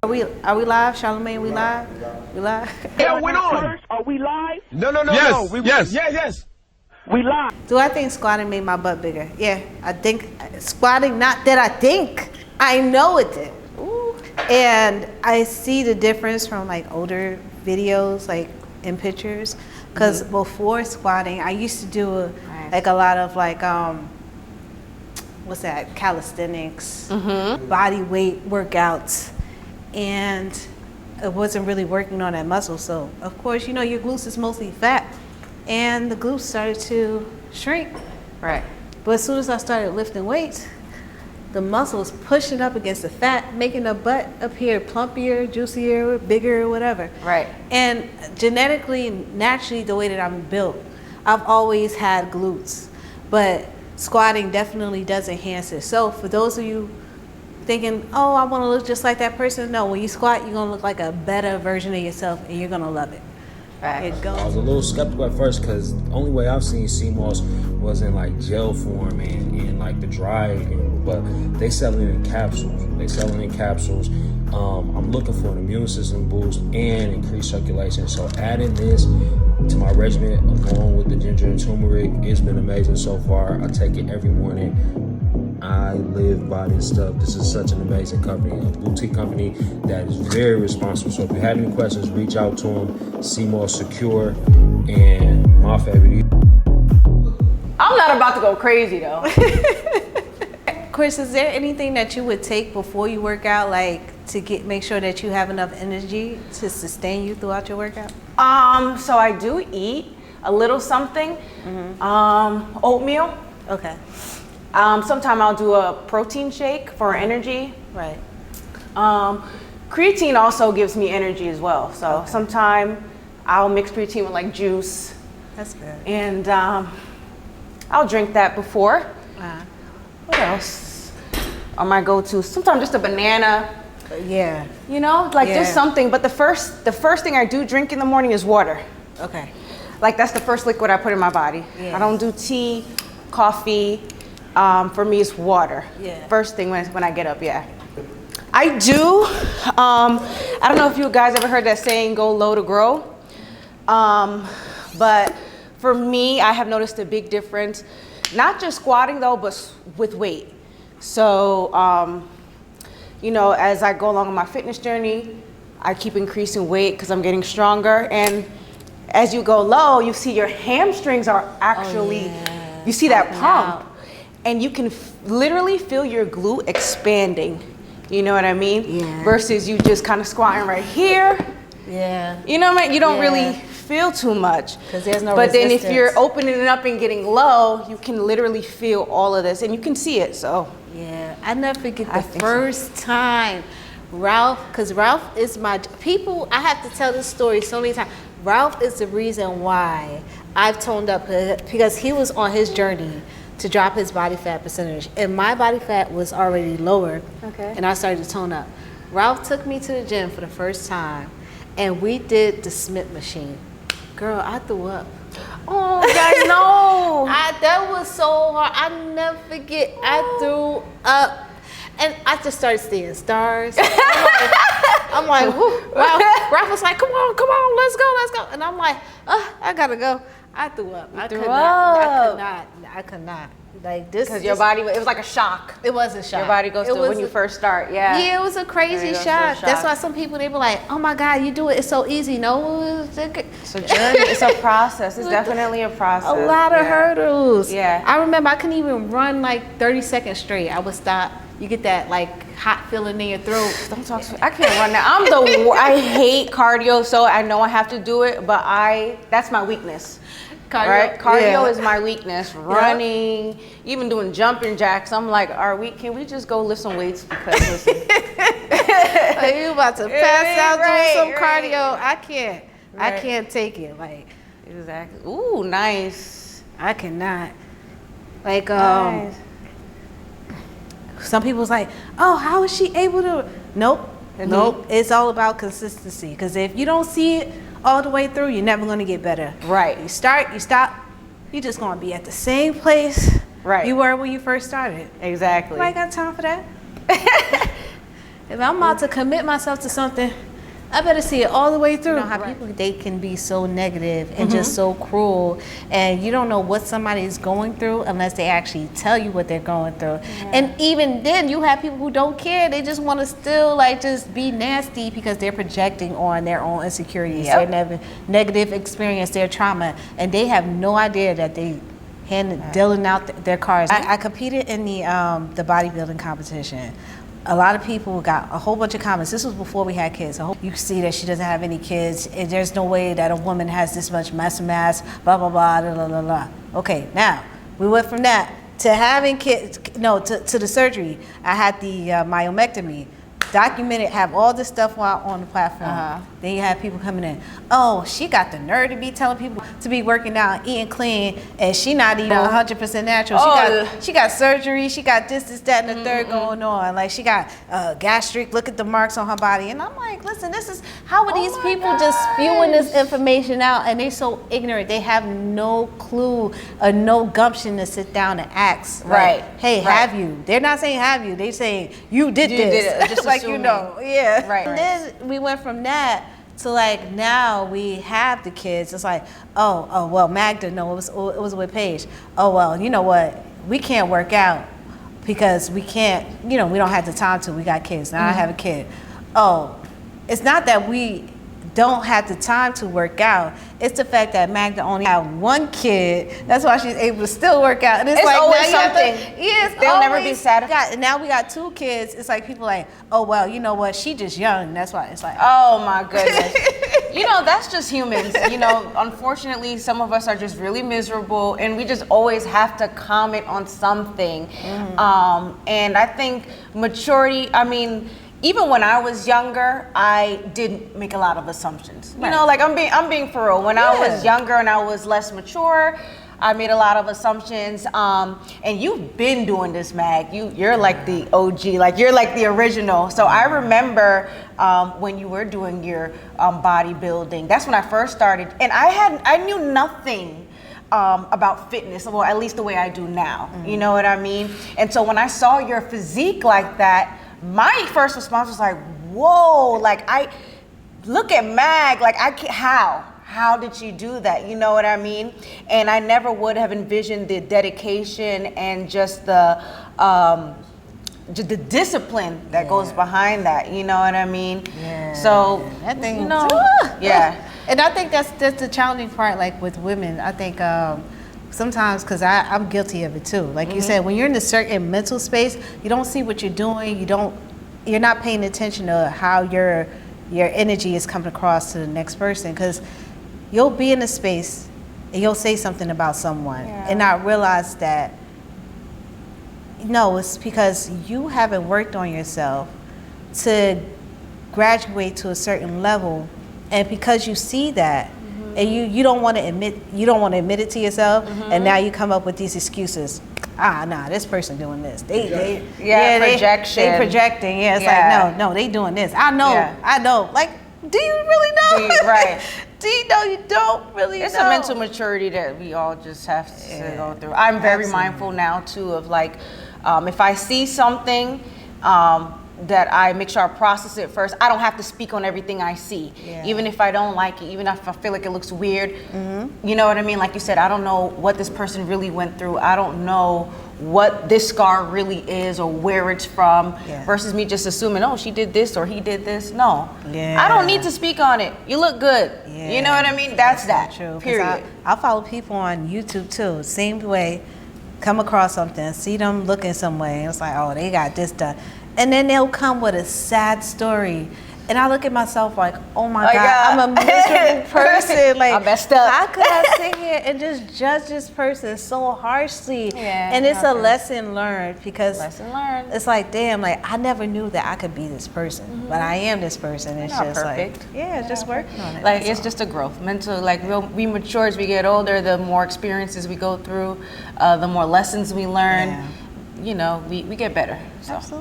Are we live, Charlamagne? We live? We live? Yeah, we're on. Are we live? No. Yes. Yes. We live. Do I think squatting made my butt bigger? Yeah, I think squatting, not that I think, I know it did. Ooh. And I see the difference from like older videos, like in pictures. Because before squatting, I used to do like a lot of like, what's that, calisthenics, body weight workouts. And it wasn't really working on that muscle. So of course, you know, your glutes is mostly fat. And the glutes started to shrink. Right. But as soon as I started lifting weights, the muscles pushing up against the fat, making the butt appear plumpier, juicier, bigger, whatever. Right. And genetically, naturally, the way that I'm built, I've always had glutes. But squatting definitely does enhance it. So for those of you thinking, oh, I want to look just like that person, no, when you squat, you're going to look like a better version of yourself, and you're going to love it. Right. I was a little skeptical at first because the only way I've seen Seamoss was in like gel form and like the dry, but they sell it in capsules. I'm looking for an immune system boost and increased circulation. So adding this to my regimen along with the ginger and turmeric, it's been amazing so far. I take it every morning. I live by this stuff. This is such an amazing company, a boutique company that is very responsible. So if you have any questions, reach out to them. Seamoss Secure, and my favorite. I'm not about to go crazy though. Chris, is there anything that you would take before you work out, like to make sure that you have enough energy to sustain you throughout your workout? So I do eat a little something. Oatmeal. Okay. Sometimes I'll do a protein shake for energy. Right. Creatine also gives me energy as well. So sometimes I'll mix creatine with like juice. That's good. And I'll drink that before. What else are my go-to? Sometimes just a banana. Yeah. You know, like just something. But the first thing I do drink in the morning is water. Okay. Like that's the first liquid I put in my body. Yeah. I don't do tea, coffee. For me, it's water. Yeah. First thing when I get up, yeah. I do. I don't know if you guys ever heard that saying, go low to grow. But for me, I have noticed a big difference, not just squatting though, but with weight. So, you know, as I go along on my fitness journey, I keep increasing weight because I'm getting stronger. And as you go low, you see your hamstrings are actually, you see that pump. And you can literally feel your glute expanding. You know what I mean? Yeah. Versus you just kind of squatting right here. Yeah. You know what I mean? You don't really feel too much. Because there's no But resistance. then if you're opening it up and getting low, you can literally feel all of this. And you can see it, so. Yeah. I never forget the first time Ralph, because Ralph is my, people, I have to tell this story so many times. Ralph is the reason why I've toned up, because he was on his journey to drop his body fat percentage, and my body fat was already lower. Okay. And I started to tone up. Ralph took me to the gym for the first time, and we did the Smith machine. Girl, I threw up. Oh, guys, no. That was so hard. I never forget. I threw up, and I just started seeing stars. I'm like, whoo. Ralph was like, come on, let's go. And I'm like, I gotta go. I threw up. I could not. Like this. Because your body, it was like a shock. It was a shock. Your body goes through when you first start, Yeah, it was a crazy shock. That's why some people, they be like, oh my God, you do it, it's so easy. No, it's a journey, it's a process. It's definitely a process. A lot of hurdles. Yeah. I remember I couldn't even run like 30 seconds straight. I would stop. You get that like hot feeling in your throat. Don't talk to me. I can't run now. I hate cardio, so I know I have to do it, but that's my weekness. Cardio, right? Cardio is my weakness. Running, even doing jumping jacks. I'm like, can we just go lift some weights? Because listen. Like, you about to pass out doing some cardio. I can't. I can't take it. Like, exactly. Ooh, nice. I cannot. Like, nice. Some people's like, oh, how is she able to? Nope. It's all about consistency. Because if you don't see it all the way through, you're never going to get better. Right. You start, you stop, you're just going to be at the same place you were when you first started. Exactly. I ain't got time for that. If I'm about to commit myself to something, I better see it all the way through. You know how people, they can be so negative and just so cruel, and you don't know what somebody is going through unless they actually tell you what they're going through. And even then, you have people who don't care. They just want to still like just be nasty because they're projecting on their own insecurities, their negative experience, their trauma, and they have no idea that they dealing out their cards. I competed in the bodybuilding competition. A lot of people got a whole bunch of comments. This was before we had kids. I hope you see that she doesn't have any kids. And there's no way that a woman has this much muscle mass, blah, blah, blah, blah, blah, blah. Okay, now, we went from that to having kids, to the surgery. I had the myomectomy. Documented, have all this stuff on the platform. Then you have people coming in. Oh, she got the nerve to be telling people to be working out, eating clean, and she not even 100% natural. She got surgery. She got this, that, and the third going on. Like she got gastric. Look at the marks on her body. And I'm like, listen, this is how are these people just spewing this information out? And they so ignorant. They have no clue or no gumption to sit down and ask. Like, hey, have you? They're not saying have you. They saying you did this. Just like assuming. And then we went from that to like now we have the kids. It's like, oh well, Magda, no, it was with Paige. Oh well, you know what? We can't work out because we can't. We don't have the time to. We got kids. Now I have a kid. Oh, it's not that we don't have the time to work out. It's the fact that Magda only had one kid. That's why she's able to still work out. And it's like always now something. They'll never be satisfied. And now we got 2 kids. It's like people like, oh well, you know what? She just young. That's why it's like, oh my goodness. That's just humans. Unfortunately, some of us are just really miserable, and we just always have to comment on something. And I think maturity. Even when I was younger, I didn't make a lot of assumptions. I'm being for real. When I was younger and I was less mature, I made a lot of assumptions. And you've been doing this, Mag. You're like the OG, like you're like the original. So I remember when you were doing your bodybuilding. That's when I first started, and I knew nothing about fitness, well, at least the way I do now. You know what I mean? And so when I saw your physique like that, my first response was like, whoa, like I look at Mag, like I can't, how did she do that? You know what I mean? And I never would have envisioned the dedication and just the discipline that goes behind that. You know what I mean? So that thing, And I think that's the challenging part, like with women. I think sometimes, because I'm guilty of it too. Like you said, when you're in a certain mental space, you don't see what you're doing. You're not paying attention to how your energy is coming across to the next person. Because you'll be in a space and you'll say something about someone and not realize that, no, it's because you haven't worked on yourself to graduate to a certain level. And because you see that, and you don't want to admit it to yourself, and now you come up with these excuses. Nah, this person doing this. Projection. They projecting. It's like no, they doing this. I know. Like, do you really know? Do you know you don't really It's know? a mental maturity that we all just have to go through. I'm very mindful now too of like, if I see something, that I make sure I process it first. I don't have to speak on everything I see. Even if I don't like it, even if I feel like it looks weird. You know what I mean? Like you said, I don't know what this person really went through. I don't know what this scar really is or where it's from, versus me just assuming, oh, she did this or he did this. No, I don't need to speak on it. You look good. You know what I mean? That's that. True. Period. I follow people on YouTube too. Same way, come across something, see them looking some way, and it's like, oh, they got this done. And then they'll come with a sad story. And I look at myself like, oh my God, I'm a miserable person. Like, I messed up. How could I sit here and just judge this person so harshly? And it's a lesson learned, because it's like, damn, like I never knew that I could be this person, but I am this person. It's just perfect. like, just working on it. Like it's just a growth. Mental, like we mature as we get older. The more experiences we go through, the more lessons we learn. We get better. So. Absolutely.